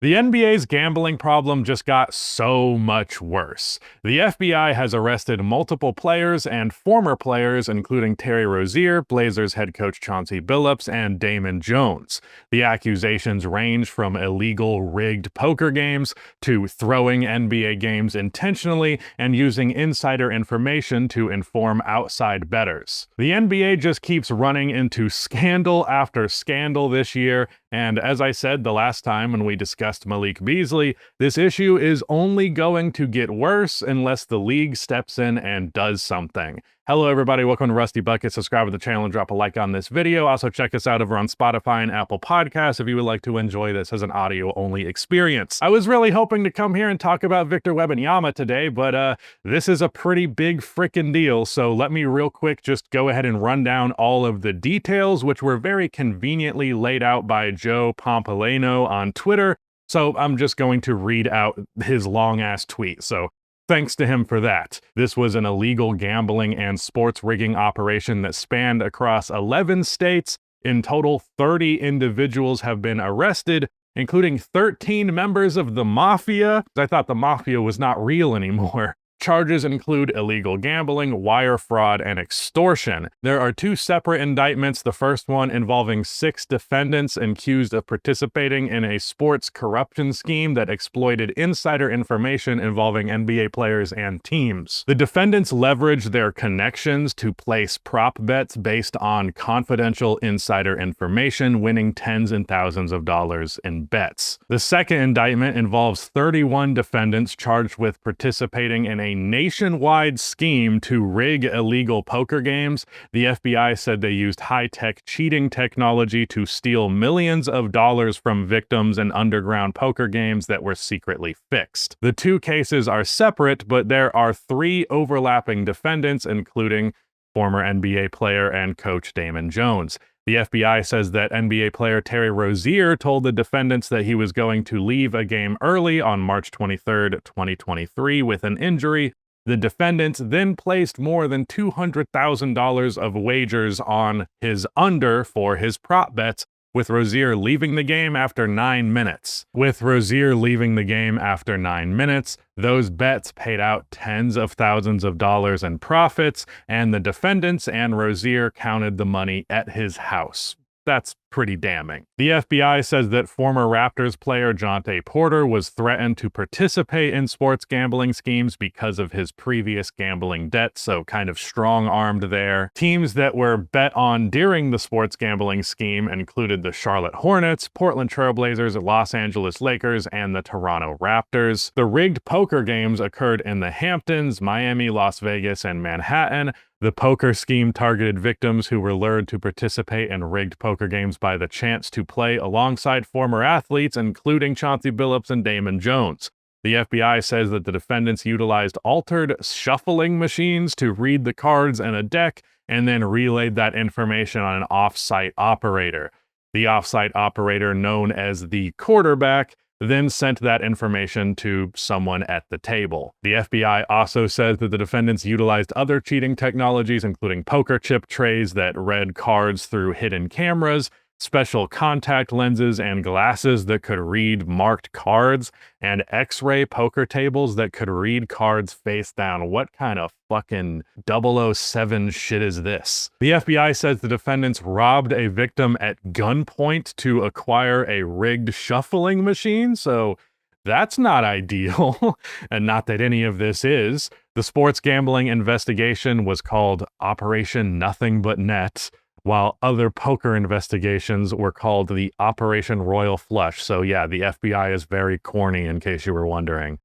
The NBA's gambling problem just got so much worse. The FBI has arrested multiple players and former players, including Terry Rozier, Blazers head coach Chauncey Billups, and Damon Jones. The accusations range from illegal rigged poker games to throwing NBA games intentionally and using insider information to inform outside bettors. The NBA just keeps running into scandal after scandal this year, and as I said the last time when we discussed Malik Beasley, this issue is only going to get worse unless the league steps in and does something. Hello everybody, welcome to Rusty Bucket. Subscribe to the channel and drop a like on this video. Also check us out over on Spotify and Apple Podcasts if you would like to enjoy this as an audio-only experience. I was really hoping to come here and talk about Victor Wembanyama today, but this is a pretty big frickin' deal, so let me real quick just go ahead and run down all of the details, which were very conveniently laid out by Joe Pompileno on Twitter. So I'm just going to read out his long-ass tweet. So thanks to him for that. This was an illegal gambling and sports rigging operation that spanned across 11 states. In total, 30 individuals have been arrested, including 13 members of the mafia. I thought the mafia was not real anymore. Charges include illegal gambling, wire fraud, and extortion. There are two separate indictments, the first one involving 6 defendants accused of participating in a sports corruption scheme that exploited insider information involving NBA players and teams. The defendants leveraged their connections to place prop bets based on confidential insider information, winning tens and thousands of dollars in bets. The second indictment involves 31 defendants charged with participating in a nationwide scheme to rig illegal poker games. The FBI said they used high-tech cheating technology to steal millions of dollars from victims in underground poker games that were secretly fixed. The two cases are separate, but there are 3 overlapping defendants, including former NBA player and coach Damon Jones. The FBI says that NBA player Terry Rozier told the defendants that he was going to leave a game early on March 23, 2023 with an injury. The defendants then placed more than $200,000 of wagers on his under for his prop bets, with Rozier leaving the game after 9 minutes. With Rozier leaving the game after 9 minutes, those bets paid out tens of thousands of dollars in profits, and the defendants and Rozier counted the money at his house. That's pretty damning. The FBI says that former Raptors player Jonte Porter was threatened to participate in sports gambling schemes because of his previous gambling debt, so kind of strong-armed there. Teams that were bet on during the sports gambling scheme included the Charlotte Hornets, Portland Trail Blazers, Los Angeles Lakers, and the Toronto Raptors. The rigged poker games occurred in the Hamptons, Miami, Las Vegas, and Manhattan. The poker scheme targeted victims who were lured to participate in rigged poker games by the chance to play alongside former athletes, including Chauncey Billups and Damon Jones. The FBI says that the defendants utilized altered shuffling machines to read the cards in a deck and then relayed that information on an off-site operator. The off-site operator, known as the quarterback, then sent that information to someone at the table. The FBI also says that the defendants utilized other cheating technologies, including poker chip trays that read cards through hidden cameras, special contact lenses and glasses that could read marked cards, and X-ray poker tables that could read cards face down. What kind of fucking 007 shit is this? The FBI says the defendants robbed a victim at gunpoint to acquire a rigged shuffling machine, so that's not ideal, and not that any of this is. The sports gambling investigation was called Operation Nothing But Net, while other poker investigations were called the Operation Royal Flush. So yeah, the FBI is very corny, in case you were wondering.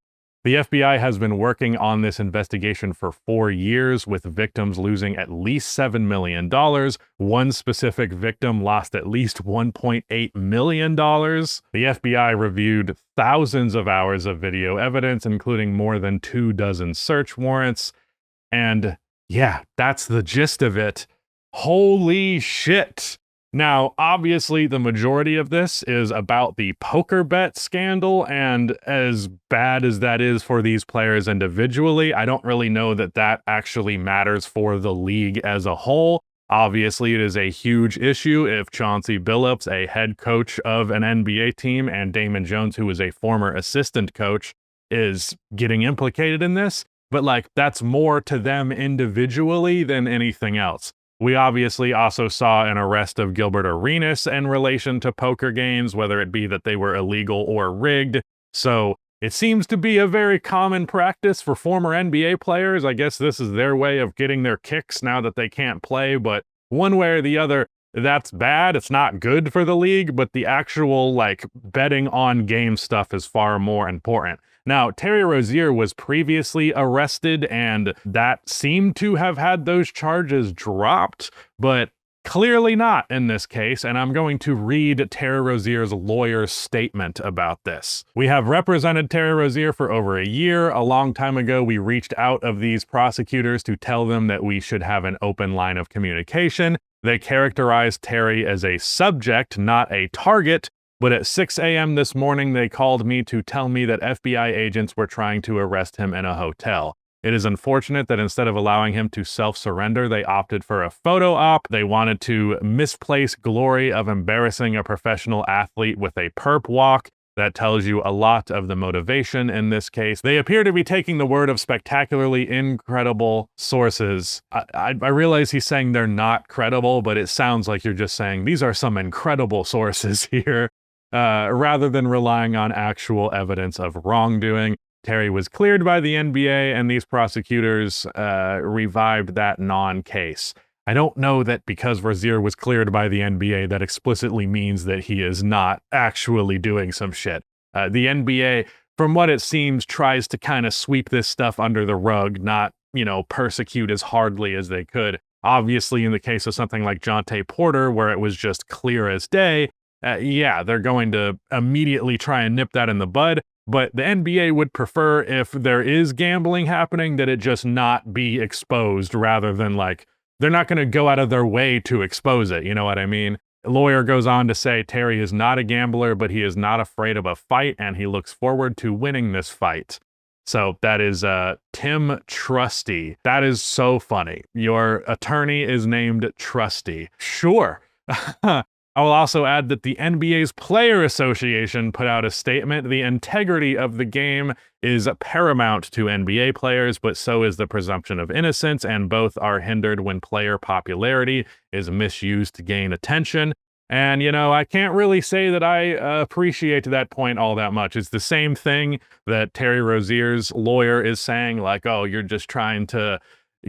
The FBI has been working on this investigation for 4 years, with victims losing at least $7 million. One specific victim lost at least $1.8 million. The FBI reviewed thousands of hours of video evidence, including more than 24 search warrants. And yeah, that's the gist of it. Holy shit. Now, obviously, the majority of this is about the poker bet scandal, and as bad as that is for these players individually, I don't really know that that actually matters for the league as a whole. Obviously, it is a huge issue if Chauncey Billups, a head coach of an NBA team, and Damon Jones, who is a former assistant coach, is getting implicated in this. But like, that's more to them individually than anything else. We obviously also saw an arrest of Gilbert Arenas in relation to poker games, whether it be that they were illegal or rigged. So it seems to be a very common practice for former NBA players. I guess this is their way of getting their kicks now that they can't play, but one way or the other, that's bad. It's not good for the league, but the actual like betting on game stuff is far more important. Now, Terry Rozier was previously arrested, and that seemed to have had those charges dropped, but clearly not in this case, and I'm going to read Terry Rozier's lawyer's statement about this. We have represented Terry Rozier for over a year. A long time ago, we reached out of these prosecutors to tell them that we should have an open line of communication. They characterized Terry as a subject, not a target, but at 6 a.m. this morning, they called me to tell me that FBI agents were trying to arrest him in a hotel. It is unfortunate that instead of allowing him to self-surrender, they opted for a photo op. They wanted to misplace glory of embarrassing a professional athlete with a perp walk. That tells you a lot of the motivation in this case. They appear to be taking the word of spectacularly incredible sources. I realize he's saying they're not credible, but it sounds like you're just saying these are some incredible sources here, rather than relying on actual evidence of wrongdoing. Terry was cleared by the NBA, and these prosecutors revived that non-case. I don't know that because Rozier was cleared by the NBA, that explicitly means that he is not actually doing some shit. The NBA, from what it seems, tries to kind of sweep this stuff under the rug, not, persecute as hardly as they could. Obviously, in the case of something like Jonte Porter, where it was just clear as day, they're going to immediately try and nip that in the bud. But the NBA would prefer, if there is gambling happening, that it just not be exposed, rather than like, they're not going to go out of their way to expose it. You know what I mean? The lawyer goes on to say Terry is not a gambler, but he is not afraid of a fight, and he looks forward to winning this fight. So that is Tim Trusty. That is so funny. Your attorney is named Trusty. Sure. I will also add that the NBA's Player Association put out a statement. The integrity of the game is paramount to NBA players, but so is the presumption of innocence, and both are hindered when player popularity is misused to gain attention. And, I can't really say that I appreciate that point all that much. It's the same thing that Terry Rozier's lawyer is saying, like, oh, you're just trying to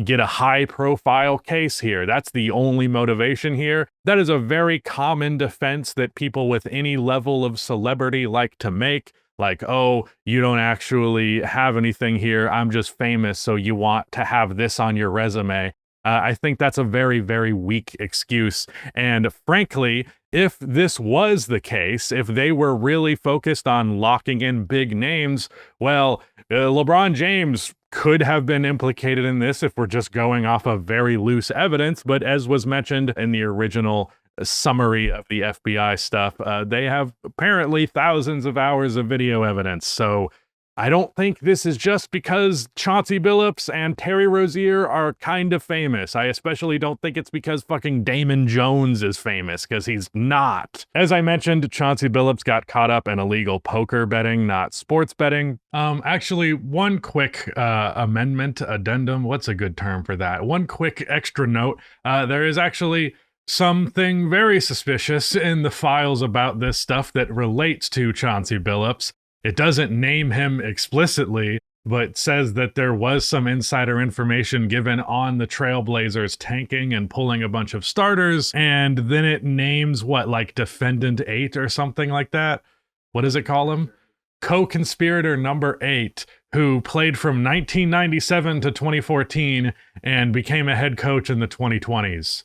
get a high-profile case here. That's the only motivation here. That is a very common defense that people with any level of celebrity like to make. Like, oh, you don't actually have anything here. I'm just famous, so you want to have this on your resume. I think that's a very, very weak excuse. And frankly, if this was the case, if they were really focused on locking in big names, well, LeBron James could have been implicated in this if we're just going off of very loose evidence. But as was mentioned in the original summary of the FBI stuff, they have apparently thousands of hours of video evidence. So I don't think this is just because Chauncey Billups and Terry Rozier are kind of famous. I especially don't think it's because fucking Damon Jones is famous, because he's not. As I mentioned, Chauncey Billups got caught up in illegal poker betting, not sports betting. Actually, one quick addendum. What's a good term for that? One quick extra note. There is actually something very suspicious in the files about this stuff that relates to Chauncey Billups. It doesn't name him explicitly, but says that there was some insider information given on the Trailblazers tanking and pulling a bunch of starters, and then it names like Defendant 8 or something like that. What does it call him? Co-conspirator number 8, who played from 1997 to 2014 and became a head coach in the 2020s.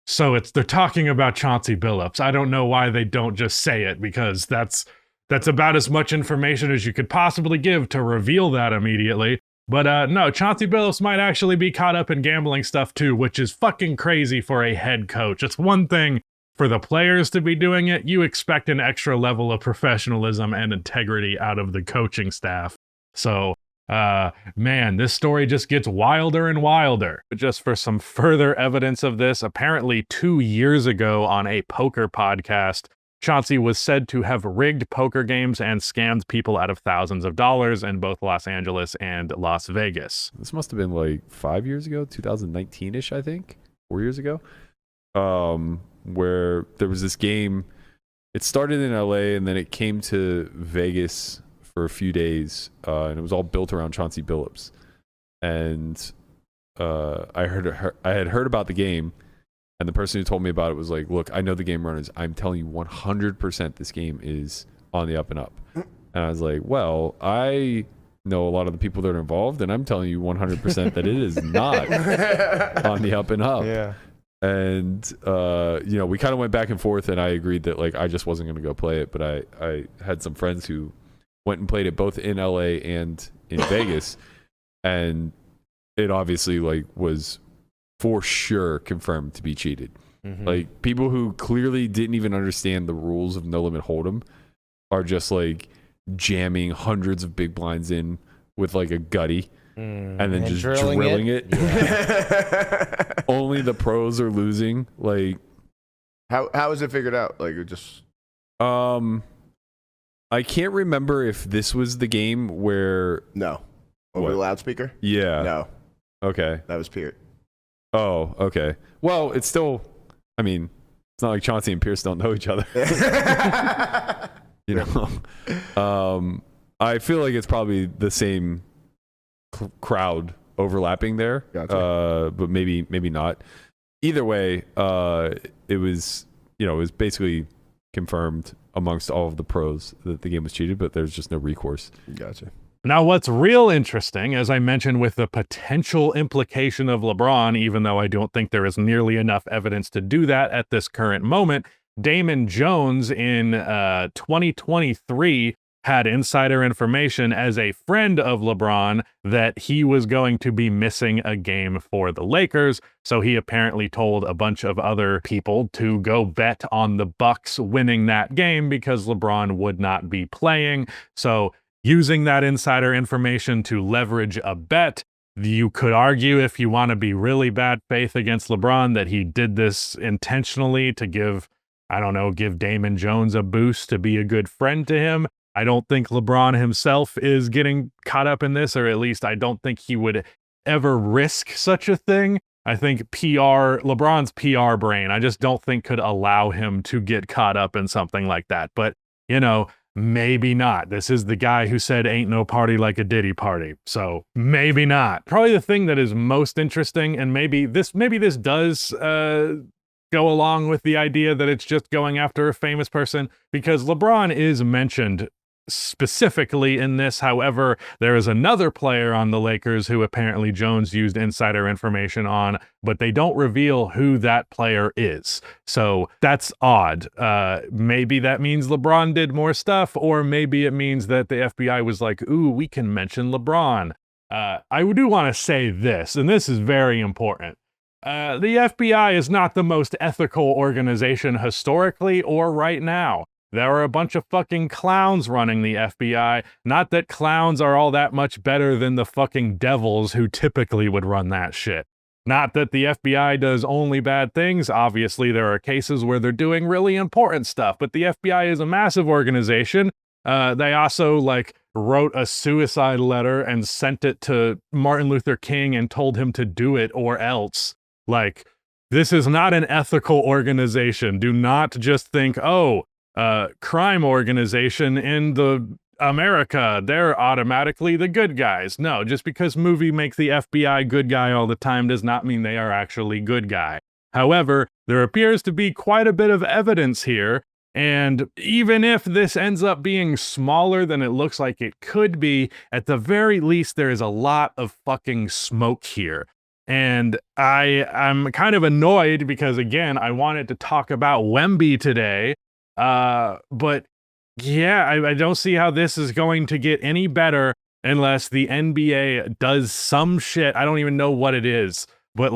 So they're talking about Chauncey Billups. I don't know why they don't just say it, because that's about as much information as you could possibly give to reveal that immediately. But no, Chauncey Billups might actually be caught up in gambling stuff too, which is fucking crazy for a head coach. It's one thing for the players to be doing it. You expect an extra level of professionalism and integrity out of the coaching staff. So Man, this story just gets wilder and wilder. But just for some further evidence of this, apparently 2 years ago on a poker podcast, Chauncey was said to have rigged poker games and scammed people out of thousands of dollars in both Los Angeles and Las Vegas. This must have been like 5 years ago, 2019-ish, I think, 4 years ago, where there was this game. It started in LA and then it came to Vegas for a few days, and it was all built around Chauncey Billups. And I had heard about the game, and the person who told me about it was like, "Look, I know the game runners. I'm telling you 100% this game is on the up and up." And I was like, "Well, I know a lot of the people that are involved, and I'm telling you 100% that it is not on the up and up." Yeah. And we kind of went back and forth, and I agreed that like I just wasn't going to go play it, but I had some friends who went and played it both in LA and in Vegas, and it obviously like was for sure confirmed to be cheated. Mm-hmm. Like people who clearly didn't even understand the rules of No Limit Hold'em are just like jamming hundreds of big blinds in with like a gutty and then just drilling it. Yeah. Only the pros are losing. Like how is it figured out? Like it just I can't remember if this was the game where no over the loudspeaker. Yeah. No. Okay. That was Pierce. Oh, okay. Well, it's still. I mean, it's not like Chauncey and Pierce don't know each other. I feel like it's probably the same crowd overlapping there. Gotcha. But maybe not. Either way, it was basically confirmed amongst all of the pros that the game was cheated, but there's just no recourse. Gotcha. Now, what's real interesting, as I mentioned with the potential implication of LeBron, even though I don't think there is nearly enough evidence to do that at this current moment, Damon Jones in 2023 had insider information as a friend of LeBron that he was going to be missing a game for the Lakers. So he apparently told a bunch of other people to go bet on the Bucks winning that game because LeBron would not be playing. So using that insider information to leverage a bet, you could argue, if you want to be really bad faith against LeBron, that he did this intentionally to give Damon Jones a boost to be a good friend to him. I don't think LeBron himself is getting caught up in this, or at least I don't think he would ever risk such a thing. I think LeBron's PR brain, I just don't think could allow him to get caught up in something like that. But, maybe not. This is the guy who said ain't no party like a Diddy party. So maybe not. Probably the thing that is most interesting, and maybe this does go along with the idea that it's just going after a famous person, because LeBron is mentioned specifically in this. However, there is another player on the Lakers who apparently Jones used insider information on, but they don't reveal who that player is. So that's odd. Maybe that means LeBron did more stuff, or maybe it means that the FBI was like, ooh, we can mention LeBron. I do want to say this, and this is very important. The FBI is not the most ethical organization historically or right now. There are a bunch of fucking clowns running the FBI. Not that clowns are all that much better than the fucking devils who typically would run that shit. Not that the FBI does only bad things. Obviously, there are cases where they're doing really important stuff, but the FBI is a massive organization. They also, wrote a suicide letter and sent it to Martin Luther King and told him to do it or else. This is not an ethical organization. Do not just think, crime organization in the America, they're automatically the good guys. No, just because movie makes the FBI good guy all the time does not mean they are actually good guy. However, there appears to be quite a bit of evidence here, and even if this ends up being smaller than it looks like it could be, at the very least there is a lot of fucking smoke here. And I'm kind of annoyed because, again, I wanted to talk about Wemby today, but yeah, I don't see how this is going to get any better unless the NBA does some shit. I don't even know what it is, but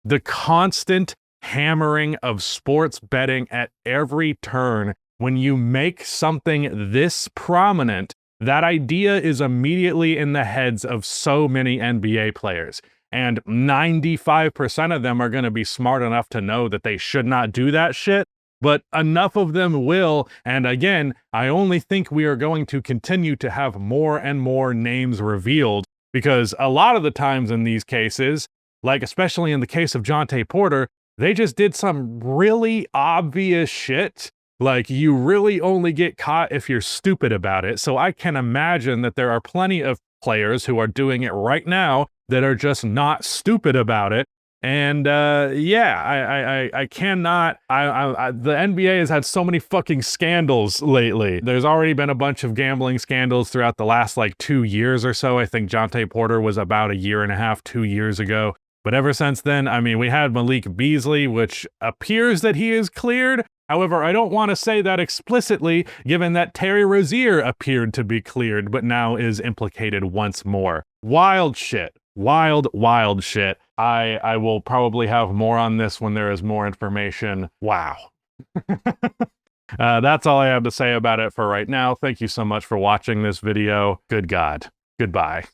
the constant hammering of sports betting at every turn, when you make something this prominent, that idea is immediately in the heads of so many NBA players. And 95% of them are going to be smart enough to know that they should not do that shit. But enough of them will, and again, I only think we are going to continue to have more and more names revealed, because a lot of the times in these cases, like especially in the case of Jontay Porter, they just did some really obvious shit. Like, you really only get caught if you're stupid about it. So I can imagine that there are plenty of players who are doing it right now that are just not stupid about it. And yeah, I cannot. The NBA has had so many fucking scandals lately. There's already been a bunch of gambling scandals throughout the last like 2 years or so. I think Jontay Porter was about 1.5 2 years ago. But ever since then, I mean, we had Malik Beasley, which appears that he is cleared. However, I don't want to say that explicitly, given that Terry Rozier appeared to be cleared, but now is implicated once more. Wild shit. Wild shit. I will probably have more on this when there is more information. Wow. That's all I have to say about it for right now. Thank you so much for watching this video. Good God. Goodbye.